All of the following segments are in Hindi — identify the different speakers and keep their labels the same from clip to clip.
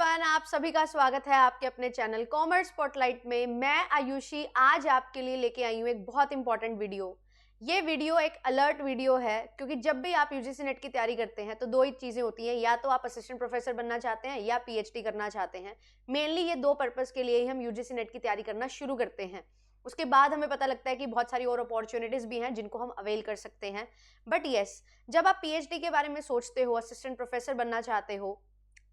Speaker 1: एवरीवन, आप सभी का स्वागत है आपके अपने चैनल कॉमर्स स्पॉटलाइट में। मैं आयुषी आज आपके लिए लेके आई हूँ एक बहुत इंपॉर्टेंट वीडियो। ये वीडियो एक अलर्ट वीडियो है क्योंकि जब भी आप यूजीसी नेट की तैयारी करते हैं तो दो ही चीज़ें होती हैं, या तो आप असिस्टेंट प्रोफेसर बनना चाहते हैं या पीएचडी करना चाहते हैं। मेनली ये दो पर्पज़ के लिए ही हम यूजीसी नेट की तैयारी करना शुरू करते हैं। उसके बाद हमें पता लगता है कि बहुत सारी और अपॉर्चुनिटीज़ भी हैं जिनको हम अवेल कर सकते हैं। बट येस, जब आप पीएचडी के बारे में सोचते हो, असिस्टेंट प्रोफेसर बनना चाहते हो,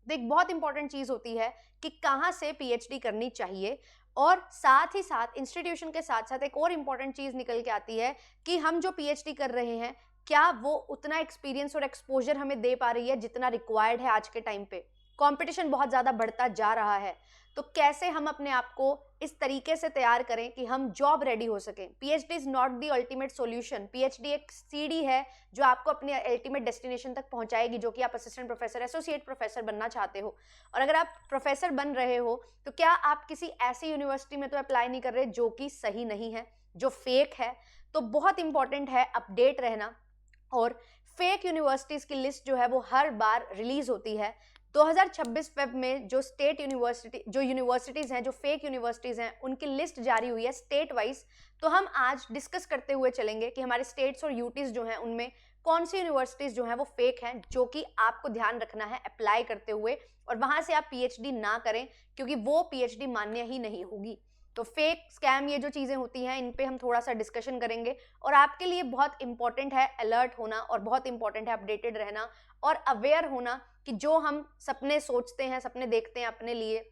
Speaker 1: तो एक बहुत इंपॉर्टेंट चीज़ होती है कि कहाँ से पीएचडी करनी चाहिए। और साथ ही साथ इंस्टीट्यूशन के साथ साथ एक और इम्पॉर्टेंट चीज़ निकल के आती है कि हम जो पीएचडी कर रहे हैं क्या वो उतना एक्सपीरियंस और एक्सपोजर हमें दे पा रही है जितना रिक्वायर्ड है। आज के टाइम पे कंपटीशन बहुत ज़्यादा बढ़ता जा रहा है, तो कैसे हम अपने आप को इस तरीके से तैयार करें कि हम जॉब रेडी हो सकें। PhD is not the ultimate solution. PhD एक सीढ़ी है जो आपको अपने अल्टीमेट डेस्टिनेशन तक पहुंचाएगी, जो कि आप असिस्टेंट प्रोफेसर, एसोसिएट प्रोफेसर बनना चाहते हो। और अगर आप प्रोफेसर बन रहे हो तो क्या आप किसी ऐसी यूनिवर्सिटी में तो अप्लाई नहीं कर रहे जो कि सही नहीं है, जो फेक है। तो बहुत इंपॉर्टेंट है अपडेट रहना। और फेक यूनिवर्सिटीज़ की लिस्ट जो है वो हर बार रिलीज होती है। 2026 फेब में जो स्टेट यूनिवर्सिटी जो यूनिवर्सिटीज़ हैं, जो फेक यूनिवर्सिटीज़ हैं, उनकी लिस्ट जारी हुई है स्टेट वाइज। तो हम आज डिस्कस करते हुए चलेंगे कि हमारे स्टेट्स और यूटीज़ जो हैं उनमें कौन सी यूनिवर्सिटीज़ जो हैं वो फेक हैं, जो कि आपको ध्यान रखना है अप्लाई करते हुए। और वहाँ से आप पीएचडी ना करें क्योंकि वो पीएचडी मान्य ही नहीं होगी। तो फेक, स्कैम, ये जो चीज़ें होती हैं इन पे हम थोड़ा सा डिस्कशन करेंगे। और आपके लिए बहुत इंपॉर्टेंट है अलर्ट होना और बहुत इंपॉर्टेंट है अपडेटेड रहना और अवेयर होना कि जो हम सपने सोचते हैं, सपने देखते हैं अपने लिए,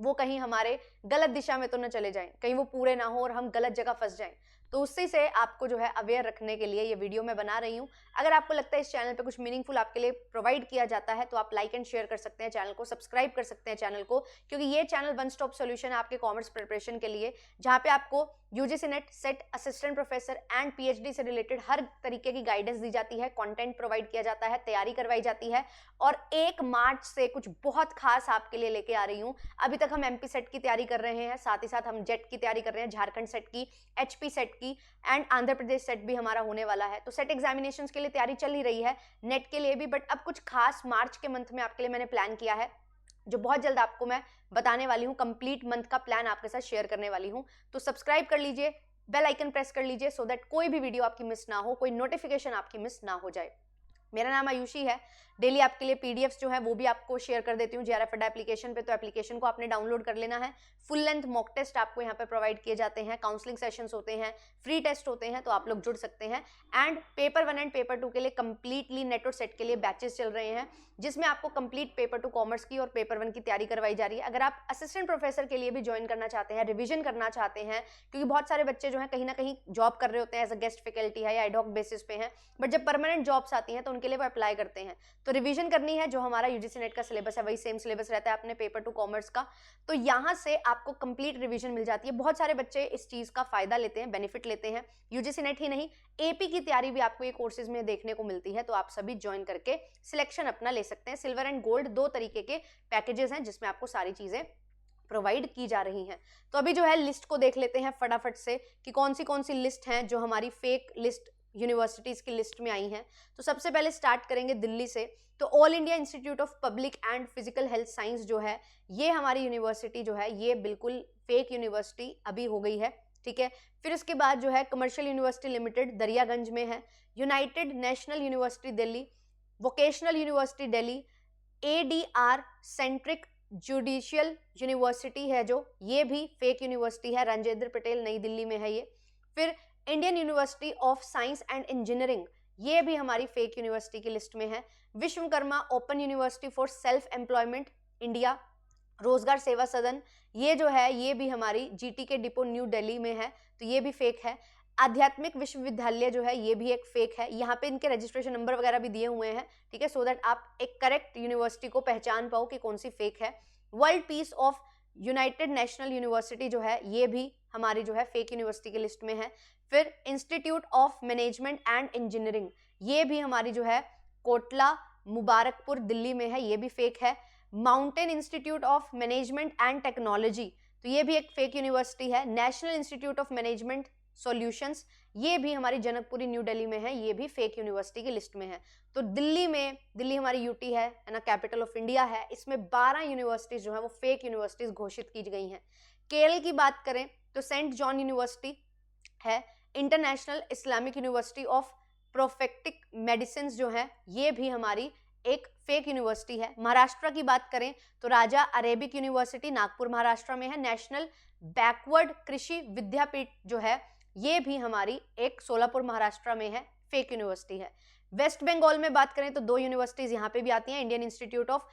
Speaker 1: वो कहीं हमारे गलत दिशा में तो न चले जाएं, कहीं वो पूरे ना हो और हम गलत जगह फंस जाएं। तो उसी से आपको जो है अवेयर रखने के लिए ये वीडियो मैं बना रही हूँ। अगर आपको लगता है इस चैनल पे कुछ मीनिंगफुल आपके लिए प्रोवाइड किया जाता है तो आप लाइक एंड शेयर कर सकते हैं, चैनल को सब्सक्राइब कर सकते हैं चैनल को, क्योंकि ये चैनल वन स्टॉप सोल्यूशन है आपके कॉमर्स प्रिपरेशन के लिए, जहाँ पे आपको UGC net, set, assistant professor and PhD से रिलेटेड हर तरीके की गाइडेंस दी जाती है, कंटेंट प्रोवाइड किया जाता है, तैयारी करवाई जाती है। और 1 मार्च से कुछ बहुत खास आपके लिए लेके आ रही हूँ। अभी तक हम एमपी सेट की तैयारी कर रहे हैं, साथ ही साथ हम जेट की तैयारी कर रहे हैं, झारखंड सेट की, एचपी सेट की एंड आंध्र प्रदेश सेट भी हमारा होने वाला है। तो सेट एग्जामिनेशंस के लिए तैयारी चल ही रही है, नेट के लिए भी। बट अब कुछ खास मार्च के मंथ में आपके लिए मैंने प्लान किया है, जो बहुत जल्द आपको मैं बताने वाली हूँ। कंप्लीट मंथ का प्लान आपके साथ शेयर करने वाली हूँ। तो सब्सक्राइब कर लीजिए, बेल आइकन प्रेस कर लीजिए सो दैट कोई भी वीडियो आपकी मिस ना हो, कोई नोटिफिकेशन आपकी मिस ना हो जाए। मेरा नाम आयुषी है। डेली आपके लिए पीडीएफ्स जो है वो भी आपको शेयर कर देती हूँ जेआरएफ अड्डा एप्लीकेशन पे। तो एप्लीकेशन को आपने डाउनलोड कर लेना है। फुल लेंथ मॉक टेस्ट आपको यहाँ पे प्रोवाइड किए जाते हैं, काउंसलिंग सेशंस होते हैं, फ्री टेस्ट होते हैं, तो आप लोग जुड़ सकते हैं। एंड पेपर 1 एंड पेपर 2 के लिए कंप्लीटली नेट और सेट के लिए बैचेस चल रहे हैं, जिसमें आपको कंप्लीट पेपर 2 कॉमर्स की और पेपर 1 की तैयारी करवाई जा रही है। अगर आप असिस्टेंट प्रोफेसर के लिए भी ज्वाइन करना चाहते हैं, रिविजन करना चाहते हैं, क्योंकि बहुत सारे बच्चे जो है कहीं ना कहीं जॉब कर रहे होते हैं, एज अ गेस्ट फैकल्टी है या एडहॉक बेसिस पे हैं, बट जब परमानेंट जॉब्स आती हैं तो उनके लिए वो अप्लाई करते हैं। तो रिवीजन करनी है, जो हमारा यूजीसी नेट का सिलेबस है वही सेम सिलेबस रहता है अपने पेपर 2 कॉमर्स का। तो यहाँ से आपको कंप्लीट रिवीजन मिल जाती है। बहुत सारे बच्चे इस चीज़ का फायदा लेते हैं, बेनिफिट लेते हैं। यूजीसी नेट ही नहीं, एपी की तैयारी भी आपको ये कोर्सेज में देखने को मिलती है। तो आप सभी ज्वाइन करके सिलेक्शन अपना ले सकते हैं। सिल्वर एंड गोल्ड 2 तरीके के पैकेजेस हैं जिसमें आपको सारी चीज़ें प्रोवाइड की जा रही हैं। तो अभी जो है लिस्ट को देख लेते हैं फटाफट से कि कौन सी लिस्ट हैं जो हमारी फेक लिस्ट यूनिवर्सिटीज़ की लिस्ट में आई हैं। तो सबसे पहले स्टार्ट करेंगे दिल्ली से। तो all India institute of public and physical health science जो है, ये हमारी यूनिवर्सिटी जो है ये बिल्कुल फेक यूनिवर्सिटी अभी हो गई है, ठीक है। फिर उसके बाद जो है कमर्शियल यूनिवर्सिटी लिमिटेड दरियागंज में है, United national university Delhi, vocational university Delhi, ADR centric judicial university है जो, ये भी फेक यूनिवर्सिटी है, राजेंद्र पटेल नई दिल्ली में है ये। फिर Indian university of science and engineering, ये भी हमारी फेक यूनिवर्सिटी की लिस्ट में है। Vishwakarma open university for self employment India, रोजगार सेवा सदन, ये जो है ये भी हमारी जीटी के डिपो न्यू दिल्ली में है, तो ये भी फेक है। आध्यात्मिक विश्वविद्यालय जो है ये भी एक फेक है। यहाँ पे इनके रजिस्ट्रेशन नंबर वगैरह भी दिए हुए हैं, ठीक है, सो दैट आप एक करेक्ट यूनिवर्सिटी को पहचान पाओ कि कौन सी फेक है। World peace of United national university जो है ये भी हमारी जो है फेक यूनिवर्सिटी की लिस्ट में है। फिर institute of management and engineering, ये भी हमारी जो है कोटला मुबारकपुर दिल्ली में है, ये भी फेक है। Mountain institute of management and technology, तो ये भी एक फेक यूनिवर्सिटी है। National institute of management solutions, ये भी हमारी जनकपुरी न्यू दिल्ली में है, ये भी फेक यूनिवर्सिटी की लिस्ट में है। तो दिल्ली हमारी यूटी है ना, कैपिटल ऑफ इंडिया है, इसमें 12 यूनिवर्सिटीज जो है वो फेक यूनिवर्सिटीज घोषित की गई हैं। केरल की बात करें तो सेंट जॉन यूनिवर्सिटी है, International Islamic University of Prophetic Medicine जो है ये भी हमारी एक फेक यूनिवर्सिटी है। महाराष्ट्र की बात करें तो राजा अरेबिक यूनिवर्सिटी नागपुर महाराष्ट्र में है। नेशनल बैकवर्ड कृषि विद्यापीठ जो है ये भी हमारी एक सोलापुर महाराष्ट्र में है, फेक यूनिवर्सिटी है। वेस्ट बंगाल में बात करें तो 2 यूनिवर्सिटीज यहाँ पे भी आती हैं, Indian institute of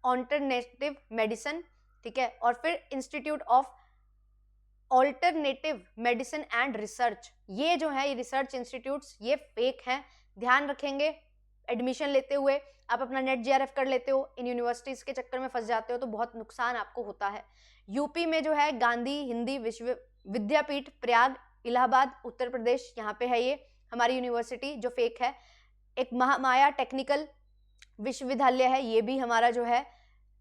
Speaker 1: alternative medicine, ठीक है, और फिर institute of alternative medicine and research, ये जो है ये रिसर्च इंस्टीट्यूट्स ये फेक हैं। ध्यान रखेंगे एडमिशन लेते हुए, आप अपना नेट जेआरएफ कर लेते हो, इन यूनिवर्सिटीज के चक्कर में फंस जाते हो तो बहुत नुकसान आपको होता है। यूपी में जो है गांधी हिंदी विश्व विद्यापीठ प्रयाग इलाहाबाद उत्तर प्रदेश, यहाँ पे है ये हमारी यूनिवर्सिटी जो फेक है। एक महामाया टेक्निकल विश्वविद्यालय है, ये भी हमारा जो है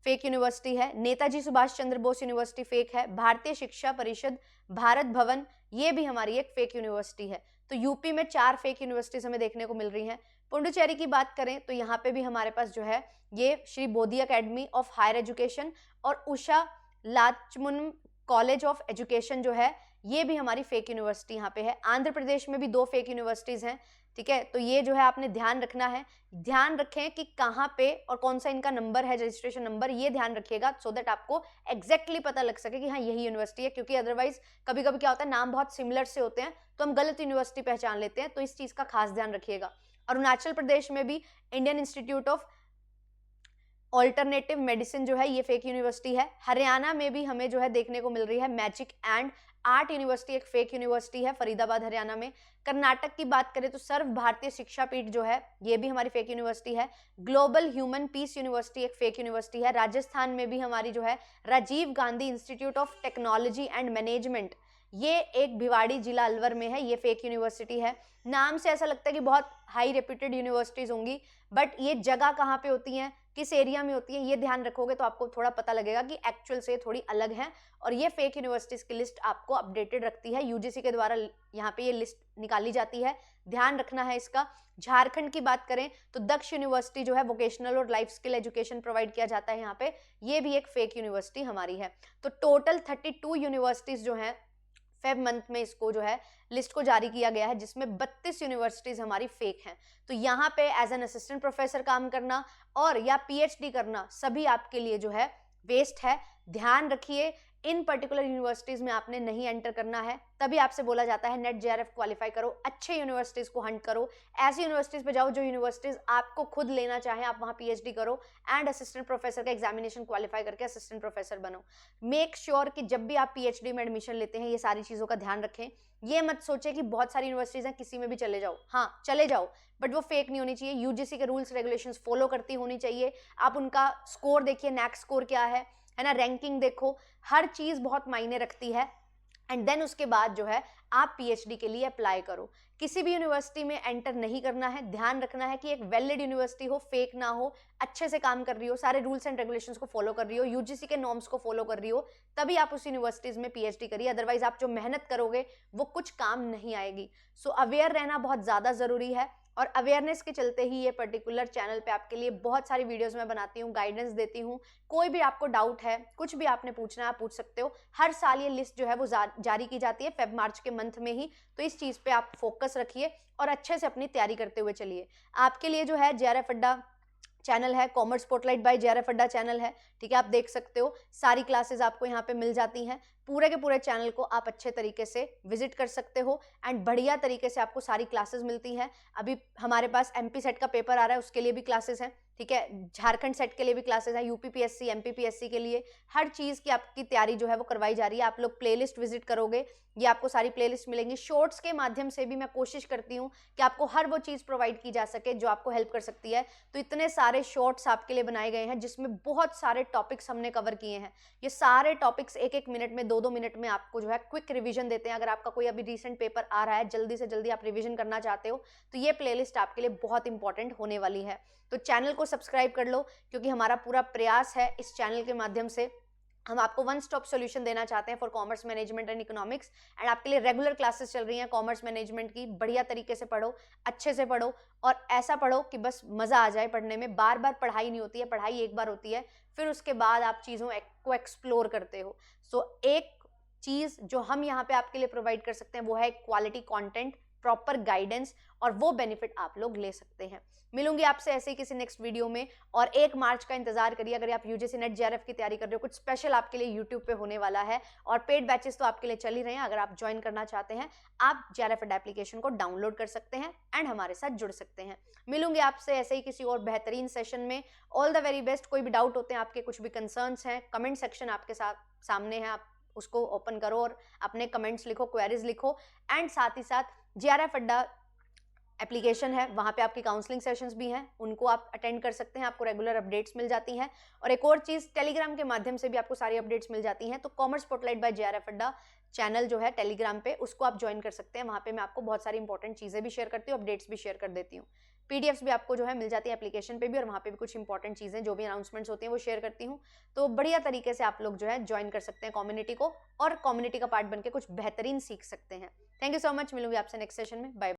Speaker 1: फेक यूनिवर्सिटी है। नेताजी सुभाष चंद्र बोस यूनिवर्सिटी फेक है। भारतीय शिक्षा परिषद भारत भवन ये भी हमारी एक फेक यूनिवर्सिटी है। तो यूपी में 4 फेक यूनिवर्सिटीज हमें देखने को मिल रही हैं। पुडुचेरी की बात करें तो यहाँ पे भी हमारे पास जो है ये Shri Bodhi academy of higher education और Usha Lachmun college of education जो है ये भी हमारी फेक यूनिवर्सिटी यहाँ पे है। आंध्र प्रदेश में भी 2 फेक यूनिवर्सिटीज हैं, ठीक है, तो ये जो है आपने ध्यान रखना है। ध्यान रखें कि कहाँ पे और कौन सा इनका नंबर है, रजिस्ट्रेशन नंबर, ये ध्यान रखिएगा सो दैट आपको एग्जैक्टली पता लग सके कि हाँ यही यूनिवर्सिटी है, क्योंकि अदरवाइज कभी कभी क्या होता है नाम बहुत सिमिलर से होते हैं तो हम गलत यूनिवर्सिटी पहचान लेते हैं, तो इस चीज का खास ध्यान रखिएगा। अरुणाचल प्रदेश में भी Indian institute of alternative medicine जो है ये फेक यूनिवर्सिटी है। हरियाणा में भी हमें जो है देखने को मिल रही है मैजिक एंड आर्ट यूनिवर्सिटी, एक फेक यूनिवर्सिटी है फरीदाबाद हरियाणा में। कर्नाटक की बात करें तो सर्व भारतीय शिक्षा पीठ जो है ये भी हमारी फेक यूनिवर्सिटी है। ग्लोबल ह्यूमन पीस यूनिवर्सिटी एक फेक यूनिवर्सिटी है। राजस्थान में भी हमारी जो है Rajiv Gandhi institute of technology and management, ये एक भिवाड़ी जिला अलवर में है, ये फेक यूनिवर्सिटी है। नाम से ऐसा लगता है कि बहुत हाई रेप्यूटेड यूनिवर्सिटीज होंगी, बट ये जगह कहाँ पे होती हैं, किस एरिया में होती है, ये ध्यान रखोगे तो आपको थोड़ा पता लगेगा कि एक्चुअल से थोड़ी अलग है। और ये फेक यूनिवर्सिटीज की लिस्ट आपको अपडेटेड रखती है, यूजीसी के द्वारा यहाँ पे ये लिस्ट निकाली जाती है, ध्यान रखना है इसका। झारखंड की बात करें तो दक्ष यूनिवर्सिटी जो है वोकेशनल और लाइफ स्किल एजुकेशन प्रोवाइड किया जाता है यहाँ पे, ये भी एक फेक यूनिवर्सिटी हमारी है। तो टोटल 32 यूनिवर्सिटीज जो है फेब मंथ में इसको जो है लिस्ट को जारी किया गया है, जिसमें 32 यूनिवर्सिटीज हमारी फेक हैं। तो यहाँ पे एज एन असिस्टेंट प्रोफेसर काम करना और या पीएचडी करना सभी आपके लिए जो है वेस्ट है। ध्यान रखिए इन पर्टिकुलर यूनिवर्सिटीज में आपने नहीं एंटर करना है, तभी आपसे बोला जाता है नेट जेआरएफ क्वालिफाई करो, अच्छे यूनिवर्सिटीज को हंट करो, ऐसी यूनिवर्सिटीज पे जाओ जो यूनिवर्सिटीज आपको खुद लेना चाहे, आप वहाँ पीएचडी करो एंड असिस्टेंट प्रोफेसर का एग्जामिनेशन क्वालिफाई करके असिस्टेंट प्रोफेसर बनो। मेक श्योर कि जब भी आप पीएचडी में एडमिशन लेते हैं ये सारी चीज़ों का ध्यान रखें। ये मत सोचे कि बहुत सारी यूनिवर्सिटीज हैं किसी में भी चले जाओ, हाँ चले जाओ, बट वो फेक नहीं होनी चाहिए, यूजीसी के रूल्स रेगुलेशंस फॉलो करती होनी चाहिए। आप उनका स्कोर देखिए, नैक स्कोर क्या है ना, रैंकिंग देखो, हर चीज बहुत मायने रखती है। एंड देन उसके बाद जो है आप पीएचडी के लिए अप्लाई करो। किसी भी यूनिवर्सिटी में एंटर नहीं करना है, ध्यान रखना है कि एक वैलिड यूनिवर्सिटी हो, फेक ना हो, अच्छे से काम कर रही हो, सारे रूल्स एंड रेगुलेशंस को फॉलो कर रही हो, यूजीसी के नॉर्म्स को फॉलो कर रही हो, तभी आप उस यूनिवर्सिटीज में पीएचडी करिए। अदरवाइज आप जो मेहनत करोगे वो कुछ काम नहीं आएगी। सो अवेयर रहना बहुत ज़्यादा ज़रूरी है, और अवेयरनेस के चलते ही ये पर्टिकुलर चैनल पे आपके लिए बहुत सारी वीडियोस मैं बनाती हूँ, गाइडेंस देती हूँ। कोई भी आपको डाउट है, कुछ भी आपने पूछना है आप पूछ सकते हो। हर साल ये लिस्ट जो है वो जारी की जाती है फेब मार्च के मंथ में ही, तो इस चीज़ पे आप फोकस रखिए और अच्छे से अपनी तैयारी करते हुए चलिए। आपके लिए जो है जेआरएफ अड्डा चैनल है, कॉमर्स स्पॉटलाइट बाय जेआरएफ अड्डा चैनल है, ठीक है, आप देख सकते हो सारी क्लासेस आपको यहाँ पे मिल जाती हैं। पूरे के पूरे चैनल को आप अच्छे तरीके से विजिट कर सकते हो एंड बढ़िया तरीके से आपको सारी क्लासेस मिलती हैं। अभी हमारे पास एमपी सेट का पेपर आ रहा है, उसके लिए भी क्लासेस हैं, ठीक है, झारखंड सेट के लिए भी क्लासेस है, यूपीपीएससी एमपीपीएससी के लिए हर चीज़ की आपकी तैयारी जो है वो करवाई जा रही है। आप लोग प्लेलिस्ट विजिट करोगे, ये आपको सारी प्लेलिस्ट मिलेंगी। शॉर्ट्स के माध्यम से भी मैं कोशिश करती हूँ कि आपको हर वो चीज़ प्रोवाइड की जा सके जो आपको हेल्प कर सकती है। तो इतने सारे शॉर्ट्स आपके लिए बनाए गए हैं जिसमें बहुत सारे टॉपिक्स हमने कवर किए हैं। ये सारे टॉपिक्स 1-1 मिनट में, 2-2 मिनट में आपको जो है क्विक रिवीजन देते हैं। अगर आपका कोई अभी रिसेंट पेपर आ रहा है, जल्दी से जल्दी आप रिवीजन करना चाहते हो, तो ये प्लेलिस्ट आपके लिए बहुत इंपॉर्टेंट होने वाली है। तो चैनल को सब्सक्राइब कर लो, क्योंकि हमारा पूरा प्रयास है इस चैनल के माध्यम से हम आपको वन स्टॉप सॉल्यूशन देना चाहते हैं for commerce management and economics. And आपके लिए रेगुलर क्लासेस चल रही हैं कॉमर्स मैनेजमेंट की। बढ़िया तरीके से पढ़ो, अच्छे से पढ़ो और ऐसा पढ़ो कि बस मज़ा आ जाए पढ़ने में। बार बार पढ़ाई नहीं होती है, पढ़ाई एक बार होती है, फिर उसके बाद आप चीज़ों को एक्सप्लोर करते हो। सो एक चीज़ जो हम यहाँ पे आपके लिए प्रोवाइड कर सकते हैं वो है क्वालिटी कंटेंट, प्रॉपर गाइडेंस, और वो बेनिफिट आप लोग ले सकते हैं। मिलूंगी आपसे ऐसे ही किसी नेक्स्ट वीडियो में। और 1 मार्च का इंतजार करिए अगर आप यूजीसी नेट जेआरएफ की तैयारी कर रहे हो। कुछ स्पेशल आपके लिए यूट्यूब पे होने वाला है और पेड बैचेस तो आपके लिए चल ही रहे हैं। अगर आप ज्वाइन करना चाहते हैं, आप जेआरएफ एप्लीकेशन को डाउनलोड कर सकते हैं एंड हमारे साथ जुड़ सकते हैं। मिलूंगी आपसे ऐसे ही किसी और बेहतरीन सेशन में। All the very best. कोई भी डाउट होते हैं आपके, कुछ भी कंसर्न्स हैं, कमेंट सेक्शन आपके साथ सामने है, आप उसको ओपन करो और अपने कमेंट्स लिखो, क्वेरीज लिखो। एंड साथ ही साथ जेआरएफ अड्डा एप्लीकेशन है, वहाँ पे आपकी काउंसलिंग सेशंस भी हैं, उनको आप अटेंड कर सकते हैं, आपको रेगुलर अपडेट्स मिल जाती हैं। और एक और चीज़, टेलीग्राम के माध्यम से भी आपको सारी अपडेट्स मिल जाती हैं। तो कॉमर्स स्पॉटलाइट बाय जेआरएफ अड्डा चैनल जो है टेलीग्राम पे, उसको आप ज्वाइन कर सकते हैं। वहाँ पे मैं आपको बहुत सारी इंपॉर्टेंट चीज़ें भी शेयर करती हूँ, अपडेट्स भी शेयर कर देती हूँ। पीडीएफ्स भी आपको जो है मिल जाती है एप्लीकेशन पे भी, और वहाँ पे भी कुछ इंपॉर्टेंट चीज़ें जो भी अनाउंसमेंट्स होती हैं वो शेयर करती हूँ। तो बढ़िया तरीके से आप लोग जो है ज्वाइन कर सकते हैं कम्युनिटी को, और कम्युनिटी का पार्ट बन के कुछ बेहतरीन सीख सकते हैं। Thank you so much. मिलूंगी आपसे नेक्स्ट सेशन में। बाय।